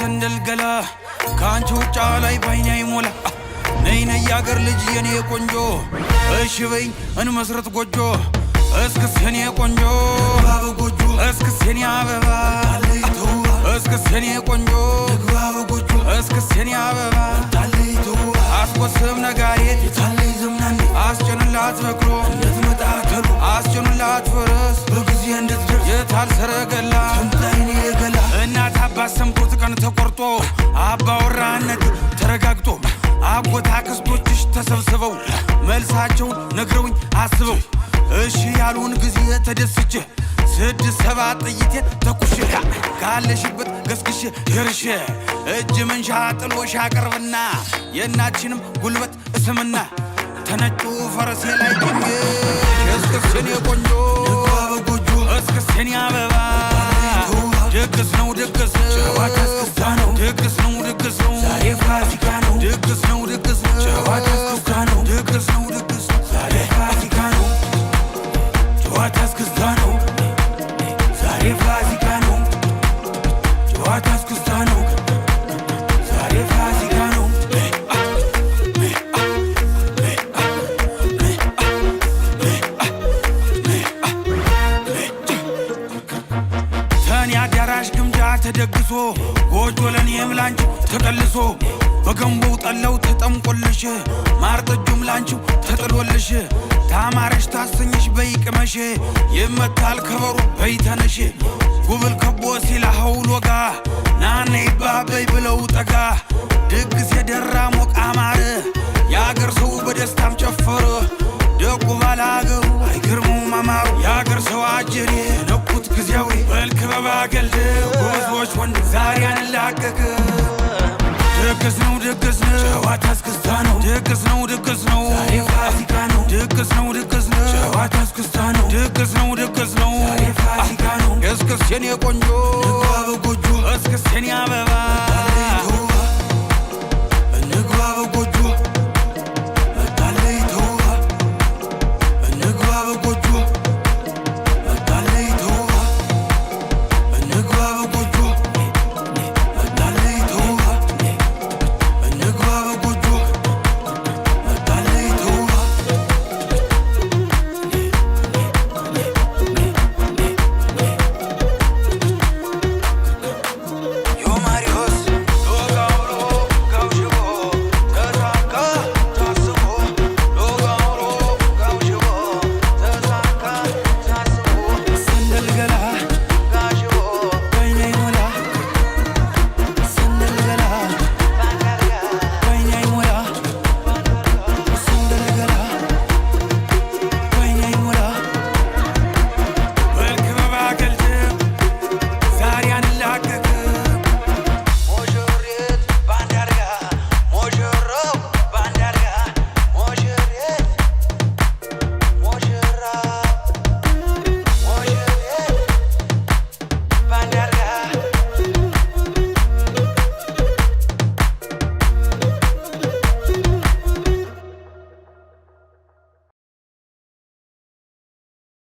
ሰንደል ገላ ካንቺ ውጫ ላይ ባይኔ አይሞላ ነይ ነይ ያገር ልጅ የኔ ቆንጆ እሺ በይኝ እንመስረት ጎጆ እስክስ የኔ ቆንጆ ጎጆ እስክስ የኔ አበባ እስክስ የኔ ቆንጆ ጎጆ እስክስ የኔ አበባ አስቆስም ነጋሪ ታለይ ዘምናኔ አስጨንላት በክሮ እንድትመጣከሉ አስጨንላት ፈረስ በጊዜ እንድትደርስ የታል ሰረገላ ተምታይኔ ገላ እናት አባት ሰምቶት ቀን ተቆርጦ አባወራነት ተረጋግጦ አጎታ ክስቶችሽ ተሰብስበው መልሳቸው ነግረውኝ አስበው እሺ ያሉን ጊዜ ተደስቼ 6-7 ጥይቴ ተኩሼ ካለሽበት ገስግሼ ይርሼ እጅ መንሻ ጥሎሽ አቅርብና የእናችንም ጉልበት እስምና ተነጩ ፈረሴ ላይ ቆንጆ እስክስኔ ቆንጆ ጎጆ እስክስኔ አበባ ድግስ ነው ድግስ ጨዋታ እስክስታ ነው ድግስ ነው ድግስ ነው ዛሬ ፋሲካ ነው ድግስ ነው ድግስ ነው ጨዋታ እስክስታ ነው ድግስ ነው ድግስ ነው ዛሬ ፋሲካ ነው ጨዋታ እስክስታ ነው ዛሬ ፋሲካ ነው ጨዋታ እስክስታ ነው ዛሬ ፋሲካ ነው ተኔ አዳራሽ ግምጃ ተደግሶ ጎጆ ለኔም ላንቺ ተቀልሶ በገንቦው ጠለው ተጠምቆልሽ ማር ጠጁም ላንቺው ተጥሎልሽ ታማረሽ ታሰኝሽ በይቅመሽ ይመታል ከበሩ በይተነሽ ጉብል ከቦ ሲላ ሐውል ወጋ ናኔ ባበይ ብለው ጠጋ ድግስ የደራ ሞቅ አማረ ያገር ሰው በደስታም ጨፈረ ደጉ ባላገሩ አይገርሙም አማሩ ያገር ሰው አጀሬ ነቁት ጊዜያዊ በልክበባ ገልደ ጎዞች ወንድ ዛሬ አንላቀቅ ድግስ ነው ድግስ ነው ጨዋታ እስክስታ ነው ድግስ ነው ድግስ ነው ዛሬ ፋሲካ ነው ድግስ ነው ድግስ ነው ጨዋታ እስክስታ ነው ድግስ ነው ድግስ ነው ዛሬ ፋሲካ ነው እስክስ የኔ ቆንጆ